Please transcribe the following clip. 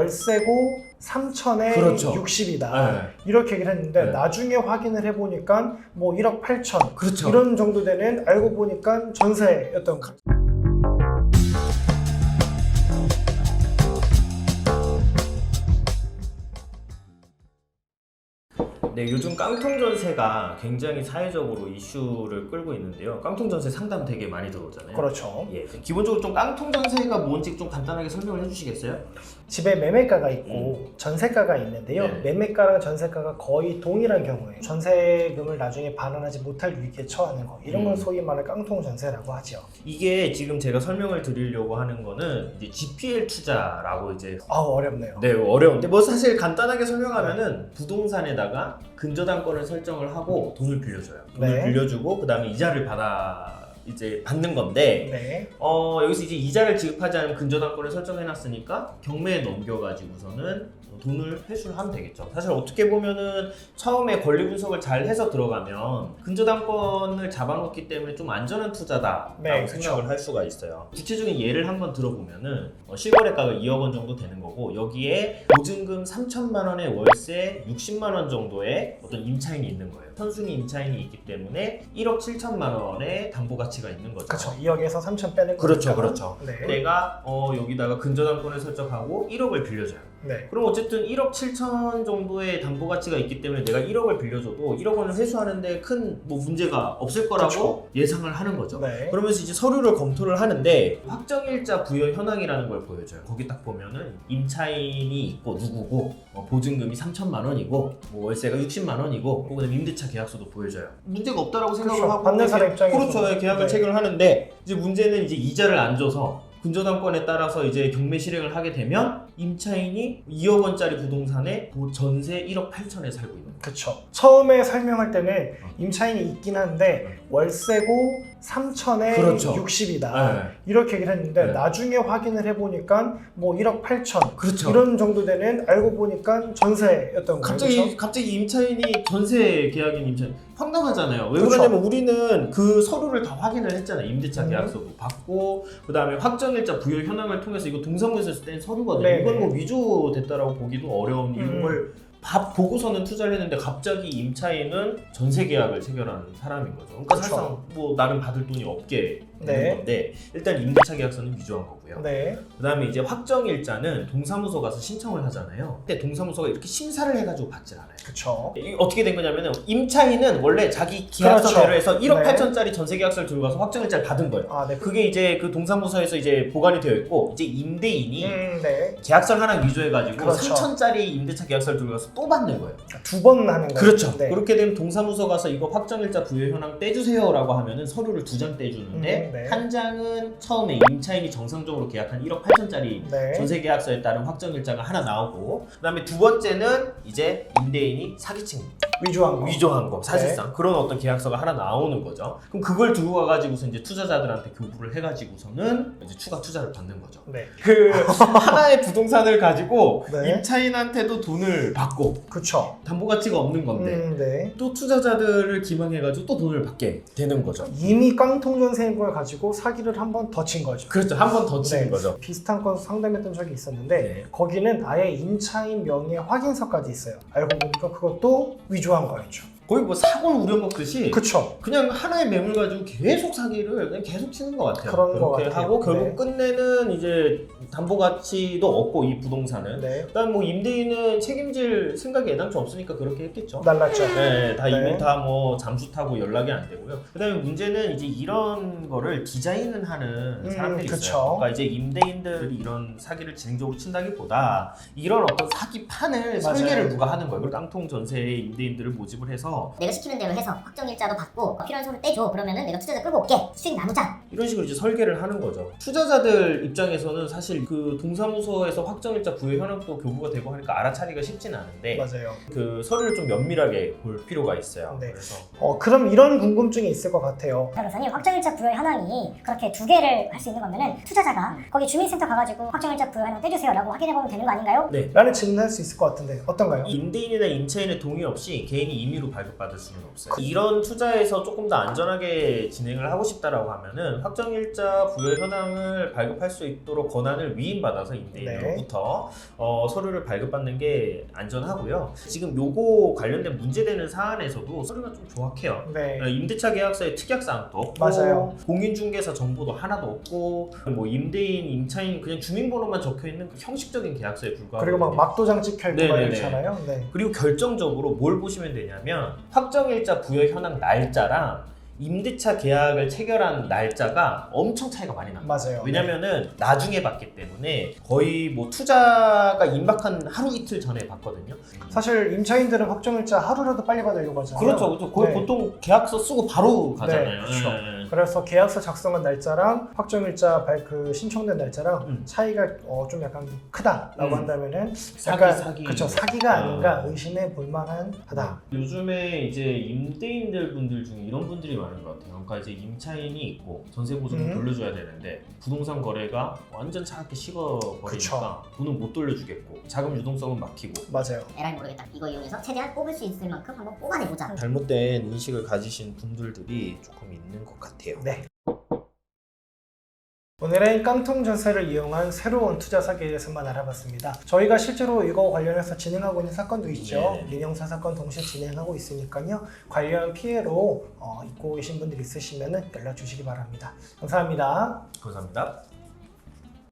월세고 3천에 그렇죠. 60이다. 네. 이렇게 얘기를 했는데 네. 나중에 확인을 해보니까 뭐 1억 8천 그렇죠. 이런 정도 되는 알고 보니까 전세였던 거. 네, 요즘 깡통 전세가 굉장히 사회적으로 이슈를 끌고 있는데요. 깡통 전세 상담 되게 많이 들어오잖아요. 그렇죠. 예, 기본적으로 좀 깡통 전세가 뭔지 좀 간단하게 설명을 해주시겠어요? 집에 매매가가 있고 전세가가 있는데요. 네. 매매가랑 전세가가 거의 동일한 경우에 전세금을 나중에 반환하지 못할 위기에 처하는 거, 이런 걸 소위 말해 깡통 전세라고 하죠. 이게 지금 제가 설명을 드리려고 하는 거는 이제 GPL 투자라고 이제 어렵네요. 네, 어려운데 뭐 사실 간단하게 설명하면은 부동산에다가 근저당권을 설정을 하고 돈을 빌려줘요. 돈을 네. 빌려주고 그 다음에 이자를 받는 건데 네. 여기서 이제 이자를 지급하지 않으면 근저당권을 설정해놨으니까 경매에 넘겨가지고서는 돈을 회수를 하면 되겠죠. 사실 어떻게 보면은 처음에 권리 분석을 잘 해서 들어가면 근저당권을 잡아놓기 때문에 좀 안전한 투자다라고 네, 생각을 그쵸. 할 수가 있어요. 구체적인 예를 한번 들어보면은 실거래가가 2억 원 정도 되는 거고 여기에 보증금 3천만 원에 월세 60만 원 정도의 어떤 임차인이 있는 거예요. 선순위 임차인이 있기 때문에 1억 7천만 원의 담보 가치가 있는 거죠. 그렇죠. 2억에서 3천 빼는 그렇죠, 거니까. 그렇죠. 네. 내가 여기다가 근저당권을 설정하고 1억을 빌려줘요. 네. 그럼 어쨌든 1억 7천 정도의 담보 가치가 있기 때문에 내가 1억을 빌려줘도 1억 원을 회수하는데 큰 뭐 문제가 없을 거라고 그쵸. 예상을 하는 거죠. 네. 그러면서 이제 서류를 검토를 하는데 확정일자 부여 현황이라는 걸 보여줘요. 거기 딱 보면은 임차인이 있고 누구고 보증금이 3천만 원이고 뭐 월세가 60만 원이고 그다음에 임대차 계약서도 보여줘요. 문제가 없다라고 생각을 그쵸. 하고 받는 사람 입장에서 그렇죠. 계약을 네. 체결을 하는데 이제 문제는 이제 이자를 안 줘서 근저당권에 따라서 이제 경매 실행을 하게 되면 임차인이 2억 원짜리 부동산에 전세 1억 8천에 살고 있는 거예요. 그렇죠. 처음에 설명할 때는 임차인이 있긴 한데 월세고 3천에 그렇죠. 60이다. 네. 이렇게 얘기를 했는데 네. 나중에 확인을 해보니까 뭐 1억 8천 그렇죠. 이런 정도 되는 알고 보니까 전세였던 거예요. 그렇죠? 갑자기 임차인이 전세 계약인 임차인 황당하잖아요. 왜 그쵸. 그러냐면 우리는 그 서류를 다 확인을 했잖아요. 임대차 계약서도 받고 그 다음에 확정일자 부여 현황을 통해서 이거 동사무소에서 뗀 서류거든요. 네, 이건 네. 뭐 위조됐다라고 보기도 어려운 이런 걸 보고서는 투자를 했는데 갑자기 임차인은 전세 계약을 체결하는 사람인 거죠. 그러니까 그쵸. 사실상 뭐 나는 받을 돈이 없게 되는 네. 건데 일단 임대차 계약서는 위조한 거고요. 네. 그 다음에 이제 확정일자는 동사무소 가서 신청을 하잖아요. 근데 동사무소가 이렇게 심사를 해가지고 받질 않아요. 그렇죠. 이게 어떻게 된 거냐면은 임차인은 원래 자기 계약서대로 그렇죠. 해서 1억 네. 8천짜리 전세 계약서를 들고 가서 확정일자를 받은 거예요. 아, 네. 그게 이제 그 동사무소에서 이제 보관이 되어 있고 이제 임대인이 네. 계약서를 하나 위조해가지고 그렇죠. 3천짜리 임대차 계약서를 들고 가서 또 받는 거예요. 두 번 하는 거예요. 그렇죠. 네. 그렇게 되면 동사무소 가서 이거 확정일자 부여 현황 떼주세요라고 하면은 서류를 2장 떼주는데 네. 한 장은 처음에 임차인이 정상적으로 계약한 1억 8천짜리 네. 전세 계약서에 따른 확정일자가 하나 나오고 그다음에 두 번째는 이제 임대인이 사기친 위조한 거. 위조한 거 사실상 그런 어떤 계약서가 하나 나오는 거죠. 그럼 그걸 들고 가가지고서 이제 투자자들한테 교부를 해가지고서는 이제 추가 투자를 받는 거죠. 네. 그 하나의 부동산을 가지고 네. 임차인한테도 돈을 받고 그렇죠. 담보 가치가 없는 건데 네. 또 투자자들을 기망해가지고 또 돈을 받게 되는 거죠. 이미 깡통 전세인 걸 가지고 사기를 한 번 더 친 거죠. 그렇죠. 한 번 더 치는 네. 거죠. 비슷한 건 상담했던 적이 있었는데 네. 거기는 아예 임차인 명의 확인서까지 있어요. 알고 보니까 그것도 위조한 거였죠. 거의 뭐 사고를 우려먹듯이 그쵸. 그냥 하나의 매물 가지고 계속 사기를 그냥 계속 치는 것 같아요. 그런 것 그렇게 같아요. 하고 결국 네. 끝내는 이제 담보 가치도 없고 이 부동산은 네. 일단 뭐 임대인은 책임질 생각이 애당초 없으니까 그렇게 했겠죠. 날랐죠. 네, 다 이미 네. 다 뭐 잠수 타고 연락이 안 되고요. 그다음에 문제는 이제 이런 거를 디자인을 하는 사람들이 그쵸. 있어요. 그러니까 이제 임대인들이 이런 사기를 진행적으로 친다기보다 이런 어떤 사기판을 맞아요. 설계를 누가 하는 거예요. 깡통 전세의 임대인들을 모집을 해서 내가 시키는 대로 해서 확정일자도 받고 필요한 서류 떼줘. 그러면은 내가 투자자 끌고 올게. 수익 나누자. 이런 식으로 이제 설계를 하는 거죠. 투자자들 입장에서는 사실 그 동사무소에서 확정일자 부여 현황도 교부가 되고 하니까 알아차리기가 쉽진 않은데 맞아요. 그 서류를 좀 면밀하게 볼 필요가 있어요. 네. 그래서 그럼 이런 궁금증이 있을 것 같아요. 변호사님, 확정일자 부여 현황이 그렇게 두 개를 할 수 있는 거면은 투자자가 거기 주민센터 가가지고 확정일자 부여 현황 떼주세요라고 확인해보면 되는 거 아닌가요? 네. 라는 질문을 할 수 있을 것 같은데 어떤가요? 임대인이나 임차인의 동의 없이 개인이 임의로 발급받을 수는 없어요. 이런 투자에서 조금 더 안전하게 진행을 하고 싶다라고 하면은 확정일자 부여 현황을 발급할 수 있도록 권한을 위임받아서 임대인으로부터 서류를 발급받는 게 안전하고요. 지금 요거 관련된 문제되는 사안에서도 서류가 좀 조악해요. 네. 임대차 계약서에 특약사항도 없고 맞아요. 공인중개사 정보도 하나도 없고 뭐 임대인, 임차인 그냥 주민번호만 적혀있는 그 형식적인 계약서에 불과하고 그리고 막 막도장 찍혀있고 막 네네네. 이렇잖아요. 네. 그리고 결정적으로 뭘 보시면 되냐면 확정일자 부여 현황 날짜랑 임대차 계약을 체결한 날짜가 엄청 차이가 많이 납니다. 맞아요. 왜냐면은 나중에 받기 때문에 거의 뭐 투자가 임박한 하루 이틀 전에 받거든요. 사실 임차인들은 확정일자 하루라도 빨리 받으려고 하잖아요. 그렇죠, 그렇죠. 거의 네. 보통 계약서 쓰고 바로 가잖아요. 네, 그렇죠. 네. 그래서 계약서 작성한 날짜랑 확정일자 그 신청된 날짜랑 차이가 좀 약간 크다라고 한다면은 사기. 그렇죠, 사기가 아닌가 의심해 볼만한 하다. 요즘에 이제 임대인들 분들 중에 이런 분들이 많은 것 같아요. 그러니까 이제 임차인이 있고 전세 보증금 돌려줘야 되는데 부동산 거래가 완전 차갑게 식어버리니까 그쵸. 돈은 못 돌려주겠고 자금 유동성은 막히고 맞아요. 에라이 모르겠다. 이거 이용해서 최대한 뽑을 수 있을 만큼 한번 뽑아내보자. 잘못된 인식을 가지신 분들이 조금 있는 것 같아요. 네. 오늘은 깡통 전세를 이용한 새로운 투자 사기에 대해서만 알아봤습니다. 저희가 실제로 이거 관련해서 진행하고 있는 사건도 있죠. 네. 민영사 사건 동시에 진행하고 있으니까요. 관련 피해로 입고 계신 분들 있으시면 연락 주시기 바랍니다. 감사합니다. 감사합니다.